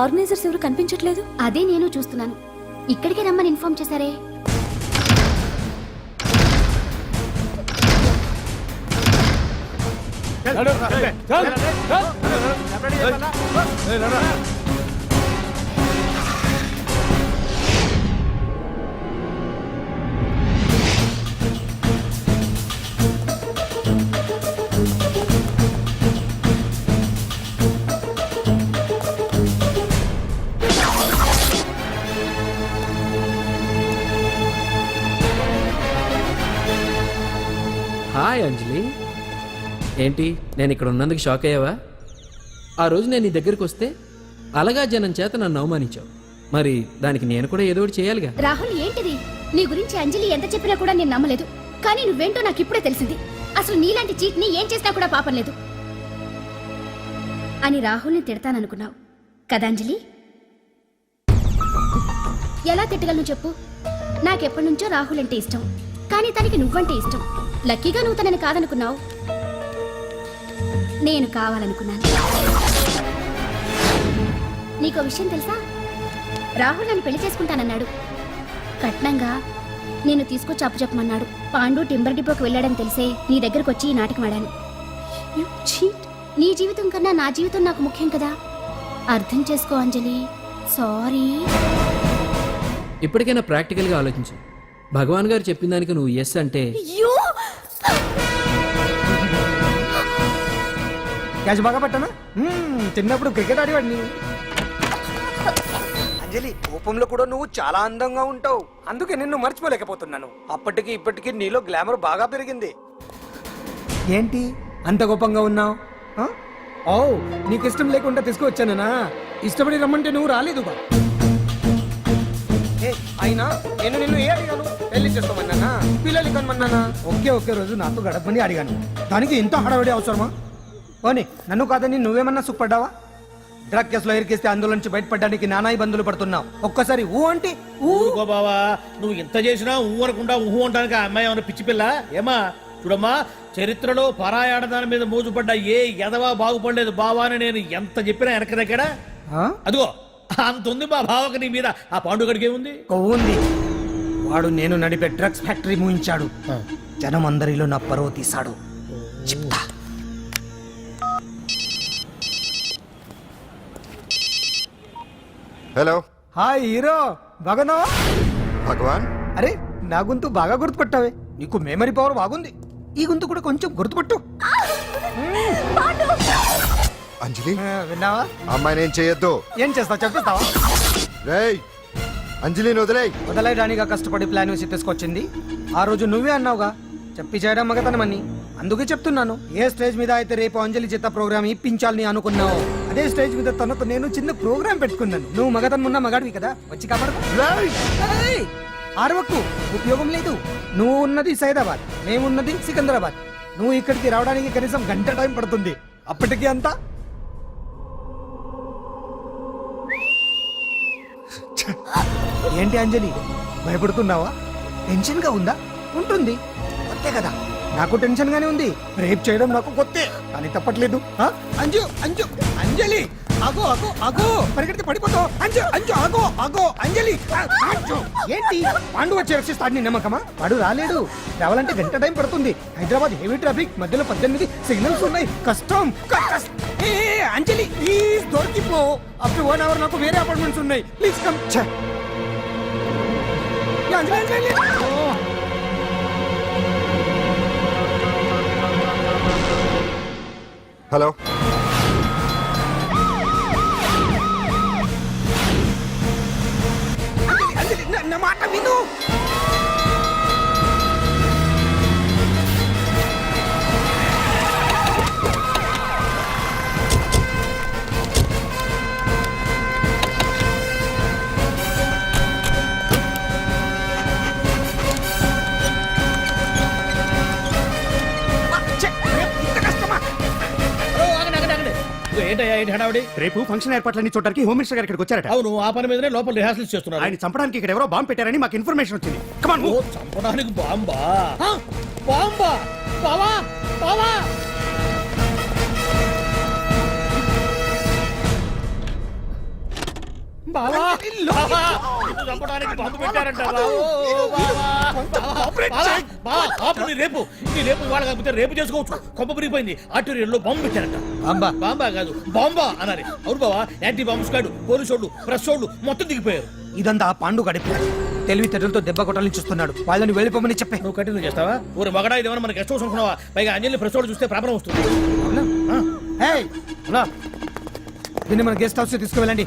ఆర్గనైజర్స్ ఎవరు కనిపించట్లేదు? అదే నేను చూస్తున్నాను. ఇక్కడికే రమ్మని ఇన్ఫార్మ్ చేశారే. హాయ్ అంజలి, ఏంటి నేను ఇక్కడ ఉన్నందుకు షాక్ అయ్యావా? ఆ రోజు నేను నీ దగ్గరికి వస్తే అలగా జనం చేత నన్ను అవమానించావు, మరి దానికి నేను కూడా ఏదో ఒకటి చేయాలిగా. రాహుల్, ఏంటిది? నీ గురించి అంజలి ఎంత చెప్పినా కూడా నేను నమ్మలేదు. కానీ నువ్వేంటో నాకు ఇప్పుడే తెలిసింది. అసలు నీలాంటి చీట్ ని ఏం చేసినా కూడా పాపం లేదు అని రాహుల్ని తిడతాననుకున్నావు కదా అంజలి? ఎలా తిట్టగలను చెప్పు? నాకెప్పటి నుంచో రాహుల్ అంటే ఇష్టం, కానీ తనకి నువ్వంటే ఇష్టం. లక్కీగా నువ్వు తనని కాదనుకున్నావు, నేను కావాలనుకున్నాను. నీకో విషయం తెలుసా? రాహుల్ నన్ను పెళ్లి చేసుకుంటానన్నాడు. కట్నంగా నేను తీసుకొచ్చి అప్పు చెప్పమన్నాడు. పాండు టింబర్ డిపోకి వెళ్ళాడని తెలిసే నీ దగ్గరకు వచ్చి ఈ నాటకం ఆడాను. నీ జీవితం కన్నా నా జీవితం నాకు ముఖ్యం కదా, అర్థం చేసుకో అంజలి. సారీ. ఇప్పటికైనా ప్రాక్టికల్ గా ఆలోచించు. భగవాన్ గారు చెప్పిన దానికి నువ్వు ఎస్ అంటే... క్యాచ్ బాగా పట్టానా? చిన్నప్పుడు క్రికెట్ ఆడేవాడిని. అంజలి, కోపంలో కూడా నువ్వు చాలా అందంగా ఉంటావు, అందుకే నిన్ను మర్చిపోలేకపోతున్నాను. అప్పటికి ఇప్పటికి నీలో గ్లామర్ బాగా పెరిగింది. ఏంటి అంత కోపంగా ఉన్నావు? ఓ, నీకు ఇష్టం లేకుండా తీసుకువచ్చానా? ఇష్టపడి రమ్మంటే నువ్వు రాలేదుగా. అయినా నేను నిన్ను ఏ అడిగాను? పెళ్లి చేసుకోమన్నానా, పిల్లలు కనమన్నానా? ఒకే రోజు నాతో గడపని అడిగాను, దానికి ఇంత హడావిడి అవసరమా? ఓని, నన్ను కాదని నువ్వేమన్నా సుఖపడ్డావా? డ్రగ్ కేసులో ఇరికిస్తే అందులో నుంచి బయటపడడానికి నానా ఇబ్బందులు పడుతున్నావు. ఒక్కసారి ఊ అంటే ఊరుకో బావా, నువ్వు ఇంత చేసినా ఊ అనకుండా ఊహు అంటానికి ఆ అమ్మాయి ఏమన్నా పిచ్చి పిల్ల? ఏమా చూడమ్మా, చరిత్రలో పరాయాడదాని మీద మోజుపడ్డ ఏ ఎదవా బాగుపడలేదు బావా అని నేను ఎంత చెప్పినా వెనక దగ్గర అదిగో అంత ఉంది మా బావకి నీ మీద. ఆ పాండుగడికి ఏముంది? కొవ్వుంది. వాడు నేను నడిపే డ్రగ్స్ ఫ్యాక్టరీ మూయించాడు. జనం అందరిలో నా పరువు తీశాడు. చెప్తా. హలో హాయ్ హీరో, బాగున్నావా? భగవాన్. అరే నా గొంతు బాగా గుర్తుపట్టావే. నీకు మెమరీ పవర్ బాగుంది. ఈ గొంతు కూడా కొంచెం గుర్తుపట్టు. అంజలి, విన్నావా? అమ్మాయి నేను చేయొద్దు. ఏం చేస్తావు చెప్పిస్తావా? రేయ్, అంజలిని వదిలేయ్. వదలైడానిగా కష్టపడి ప్లాన్ వేసి తీసుకొచ్చింది. ఆ రోజు నువ్వే అన్నావుగా చెప్పి చేయడం మగతనమని. అందుకే చెప్తున్నాను. ఏ స్టేజ్ మీద అయితే రేపు అంజలి చేత ప్రోగ్రామ్ ఇప్పించాలని అనుకున్నావు, అదే స్టేజ్ మీద తనతో నేను చిన్న ప్రోగ్రామ్ పెట్టుకున్నాను. నువ్వు మగతనం ఉన్న మగాడివి కదా, వచ్చి కాపాడు. ఆరవకు, ఉపయోగం లేదు. నువ్వు ఉన్నది సైదాబాద్, మేమున్నది సికింద్రాబాద్. నువ్వు ఇక్కడికి రావడానికి కనీసం గంట టైం పడుతుంది. అప్పటికి అంతా ఏంటి అంజలి, భయపడుతున్నావా? టెన్షన్ గా ఉందా? ఉంటుంది, కొత్తే కదా. నాకు టెన్షన్ గానే ఉంది. రేప్ చేయడం నాకు కొత్తే, కానీ తప్పట్లేదు. అంజు అంజు అంజలి, ఆగో ఆగో ఆగో, పరిగెడితే పడిపోతావు. అంజు అంజు ఆగో ఆగో అంజలి. అంజు, ఏంటి పాండు వచ్చి రక్షిస్తాడు నీ నమ్మకమా? వాడు రాలేడు. రావాలంటే గంట టైం పడుతుంది. హైదరాబాద్ హెవీ ట్రాఫిక్, మధ్యలో 18 సిగ్నల్స్ ఉన్నాయి. కష్టం. అంజలి ప్లీజ్ దొరికిపో. ఆఫ్టర్ 1 అవర్ నాకు వేరే అపార్ట్మెంట్స్ ఉన్నాయి. Please come. హలో, నా మాట విను. ఏంటయ్యా ఏంటి హడావుడి? రేపు ఫంక్షన్ ఏర్పాట్లన్నీ చూడడానికి హోమ్ మినిస్టర్ గారు ఇక్కడికి వచ్చారట. అవును, ఆ పని మీదనే లోపల రిహార్సల్స్ చేస్తున్నారు. ఆయన చంపడానికి ఇక్కడ ఎవరో బాంబు పెట్టారని మాకు ఇన్ఫర్మేషన్ వచ్చింది. కమాన్. ఓ, చంపడానికి బాంబా? బాంబా? బావా బావా, బావా బావా, చంపడానికి బాంబు పెట్టారంట. రేపు ఇవాళ కాకపోతే రేపు చేసుకోవచ్చు. కొంప పెరిగిపోయింది. ఆర్టీరియల్లో బాంబు పెట్టారంట. బాంబా? బాంబా కాదు, బాంబా అనాలి. అవును బావా, యాంటీ బాంబు స్క్వాడ్, పోలీసు వాళ్ళు, ప్రెస్ వాళ్ళు మొత్తం దిగిపోయారు. ఇదంతా ఆ పాండు గడిపి తెలివితేటలతో దెబ్బ కొట్టాలని చూస్తున్నాడు. వాళ్ళని వెళ్ళిపోమని చెప్పే. నువ్వు కంటిన్యూ చేస్తావా? ఊరు మగడా ఇదేమన్నా మనకి గెస్ట్ హౌస్ అనుకున్నావా? పైగా అంజలి ప్రెస్ వాళ్ళు చూస్తే ప్రాబ్లం వస్తుంది. దీన్ని మన గెస్ట్ హౌస్ తీసుకువెళ్ళండి.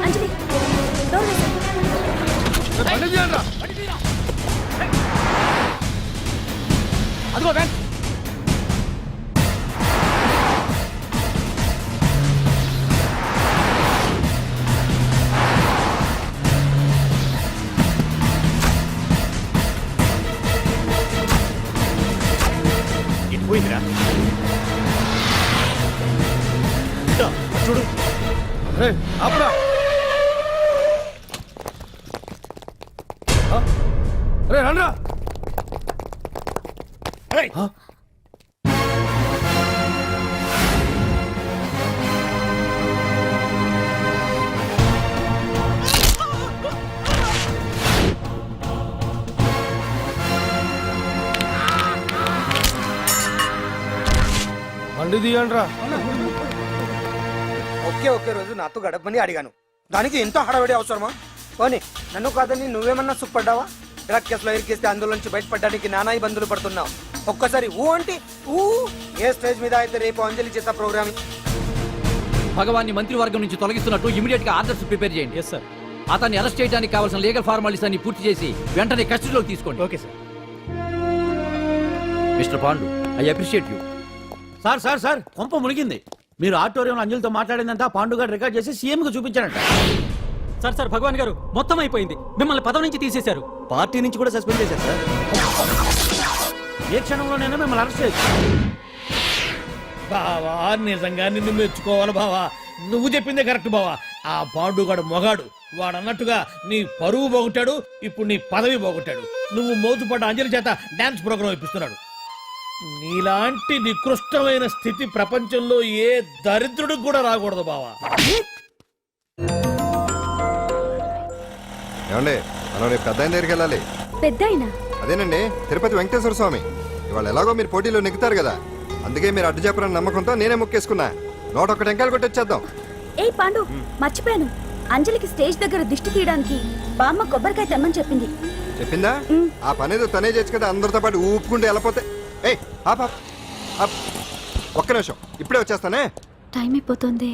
అంజలి డోర్ వేసేయ్. అదిగో వ్యాన్. ఇది పోయిందిరా. చూడు, ఆపురా. అరే రండ్రా. బండి తీయండ్రా. ఒకే రోజు నాతో గడపని అడిగాను, దానికి ఎంత హడావిడి అవసరమా? పోనీ నన్ను కాదని నువ్వేమన్నా సుఖపడ్డావా? డ్రగ్ కేసులో ఇరికిస్తే అందులోంచి బయటపడడానికి నానా ఇబ్బందులు పడుతున్నావు. ఒక్కసారి ఊ అంటే ఊ. ఏ స్టేజ్ మీద అయితే రేపు అంజలి చేత ప్రోగ్రామ్ భగవాన్ని మంత్రివర్గం నుంచి తొలగిస్తున్నట్టు ఇమీడియట్ గా ఆర్డర్స్ ప్రిపేర్ చేయండి. Yes sir. అతన్ని అరెస్ట్ చేయడానికి కావాల్సిన లీగల్ ఫార్మాలిటీస్ అన్ని పూర్తి చేసి వెంటనే కస్టడీలోకి తీసుకోండి. Okay sir. Mister Pandu, I appreciate you. Sir sir sir, కొంప మునిగింది. మీరు ఆడిటోరియంలో అంజలితో మాట్లాడిందంతా పాండు గారు రికార్డ్ చేసి సీఎం కు చూపించారంట. సార్ సార్, భగవాన్ గారు మొత్తం అయిపోయింది. మిమ్మల్ని పదవి నుంచి తీసేశారు. పార్టీ నుంచి కూడా సస్పెండ్ చేశారు సార్. ఏ క్షణంలోనైనా మిమ్మల్ని అరెస్ట్ చేయొచ్చు. బావా నిజంగా నిన్ను మెచ్చుకోవాలి బావా. నువ్వు చెప్పిందే కరెక్ట్ బావా. ఆ పాండుగాడు మొగాడు. వాడు అన్నట్టుగా నీ పరువు పోగొట్టాడు, ఇప్పుడు నీ పదవి పోగొట్టాడు. నువ్వు మోతుపడ్డ అంజలి చేత డాన్స్ ప్రోగ్రాం ఇప్పిస్తున్నాడు. నీలాంటి నికృష్టమైన స్థితి ప్రపంచంలో ఏ దరిద్రుడికి కూడా రాకూడదు బావా. ఏమండి మనం రేపు పెద్ద ఆయన దగ్గరికి వెళ్ళాలి. పెద్దాయనా? అదేనండి తిరుపతి వెంకటేశ్వర స్వామి. ఇవాళ ఎలాగో మీరు పోటీలో నెగ్గుతారు కదా, అందుకే మీరు అడ్డు చెప్పరని నమ్మకంతో నేనే మొక్కేసుకున్నా. 101 టెంకాయలు కొట్టొచ్చేద్దాం. ఏయ్ పాండు, మర్చిపోయాను. అంజలికి స్టేజ్ దగ్గర దిష్టి తీయడానికి బామ్మ కొబ్బరికాయ తెమ్మని చెప్పింది. చెప్పిందా? ఆ పనేదో తనే చేయొచ్చు కదా, అందరితో పాటు ఊపుకుంటూ వెళ్ళిపోతే. ఏయ్ ఆప్ ఆప్ ఆప్. ఒక్క నిమిషం, ఇప్పుడే వచ్చేస్తానే. టైం అయిపోతుంది.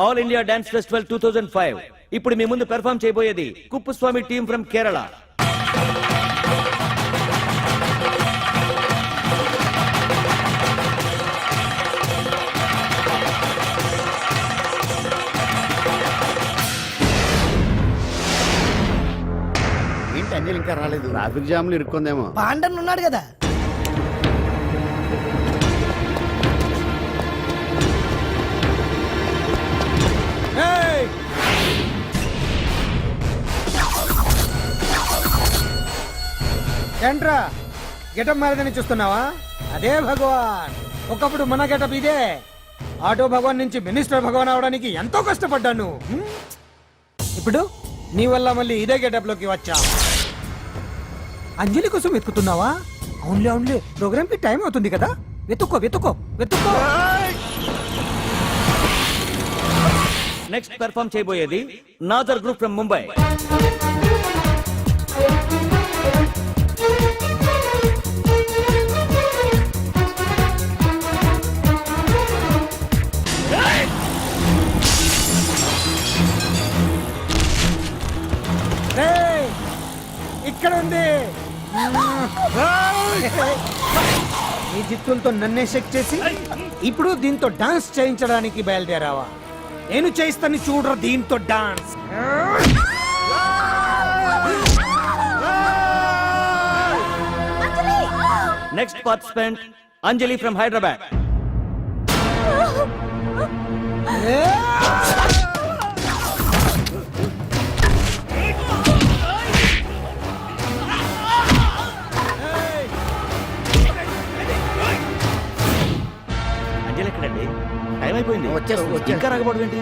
All India dance festival 2005. ఇప్పుడు మీ ముందు పెర్ఫామ్ చేయబోయేది కుప్పుస్వామి టీమ్ ఫ్రమ్ కేరళ. ఏంటి అంజలి ఇంకా రాలేదు? ట్రాఫిక్ జామ్లు ఇరుక్కుందేమో. పాండన్ ఉన్నాడు కదా. ఏంట్రా గెటప్ మారదని చూస్తున్నావా? అదే భగవాన్. ఒకప్పుడు మన గెటప్ ఇదే. ఆటో భగవాన్ నుంచి మినిస్టర్ భగవాన్ అవడానికి ఎంతో కష్టపడ్డాను. ఇప్పుడు నీ వల్ల మళ్ళీ ఇదే గెటప్ లోకి వచ్చా. అంజలి కోసం వెతుకుతున్నావా? అవునులే అవునులే, ప్రోగ్రామ్ కి టైం అవుతుంది కదా. వెతుక్కో వెతుక్కో వెతుక్కో. నెక్స్ట్ పెర్ఫామ్ చేయబోయేది నాదర్ గ్రూప్ ఫ్రమ్ ముంబై. ఇక్కడ ఉంది. ఈ జిత్తులతో నన్నే చెక్ చేసి ఇప్పుడు దీంతో డాన్స్ చేయించడానికి బయలుదేరావా? నేను చేయిస్తాను చూడరా దీంతో dance. Next participant Anjali from Hyderabad. Anjali ఎక్కడండి? టైం అయిపోయింది. వచ్చేస్తుంది. ఇంకా రాకపోవడం ఏంటి?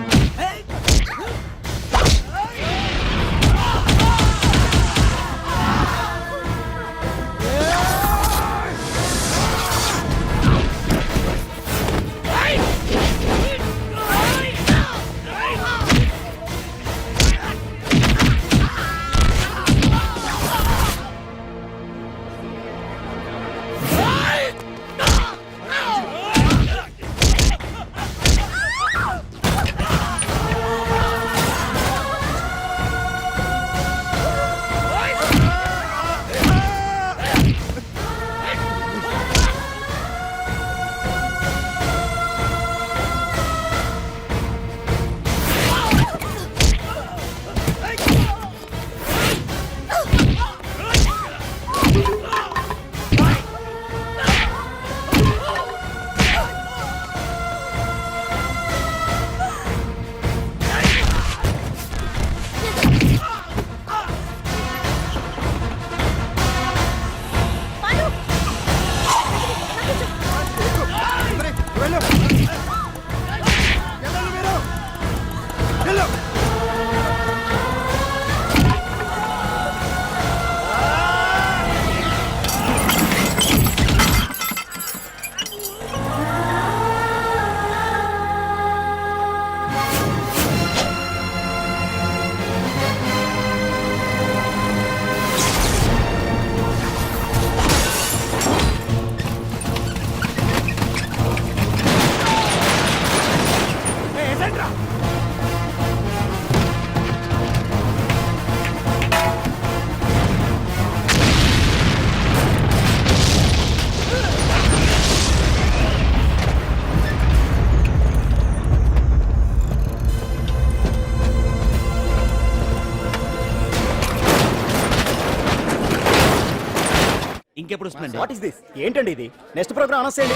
ఎప్పుడు వస్తుందండి? What is this? ఏంటండి ఇది? నెక్స్ట్ ప్రోగ్రామ్ అనౌన్స్ చేయండి.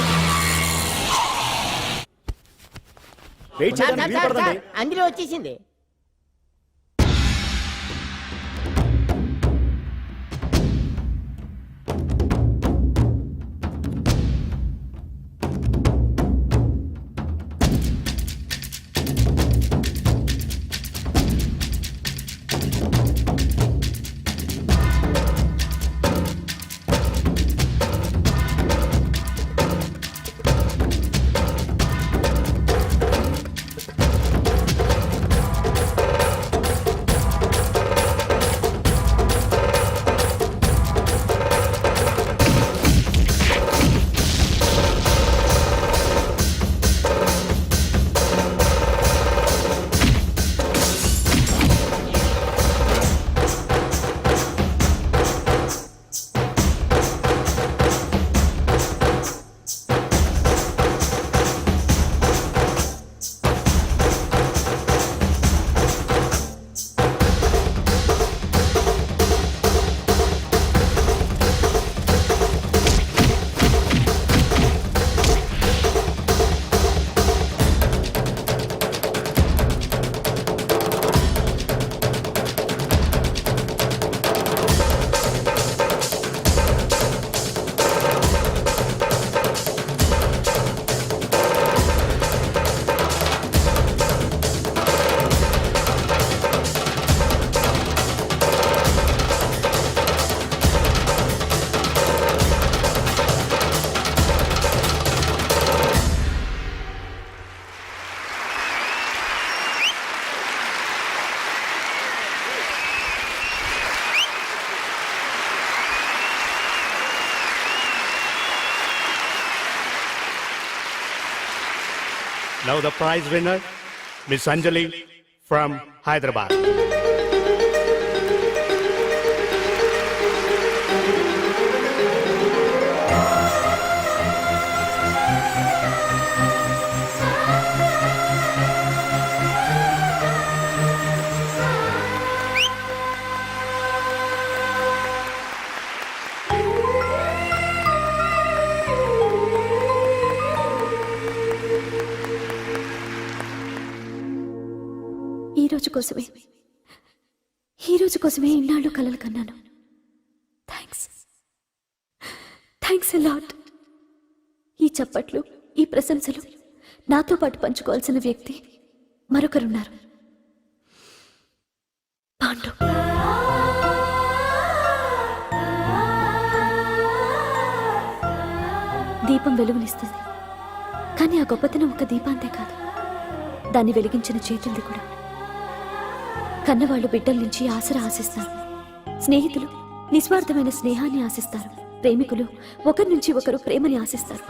వెయిట్ సార్, చేయడానికి సార్, వీలు సార్, పడదండి. సార్, అందులో వచ్చేసింది. Now the prize winner, Miss Anjali from Hyderabad. ఈ రోజు కోసమే ఇన్నాళ్ళు కలలు కన్నాను. Thanks a lot. ఈ చప్పట్లు, ఈ ప్రశంసలు నాతో పాటు పంచుకోవాల్సిన వ్యక్తి మరొకరున్నారు. పాండు. దీపం వెలుగునిస్తుంది, కానీ ఆ గొప్పతనం ఒక దీపాంతే కాదు, దాన్ని వెలిగించిన చేతులది కూడా. కన్నవాళ్లు బిడ్డల నుంచి ఆసరా ఆశిస్తారు, స్నేహితులు నిస్వార్థమైన స్నేహాన్ని ఆశిస్తారు, ప్రేమికులు ఒకరి నుంచి ఒకరు ప్రేమని ఆశిస్తారు.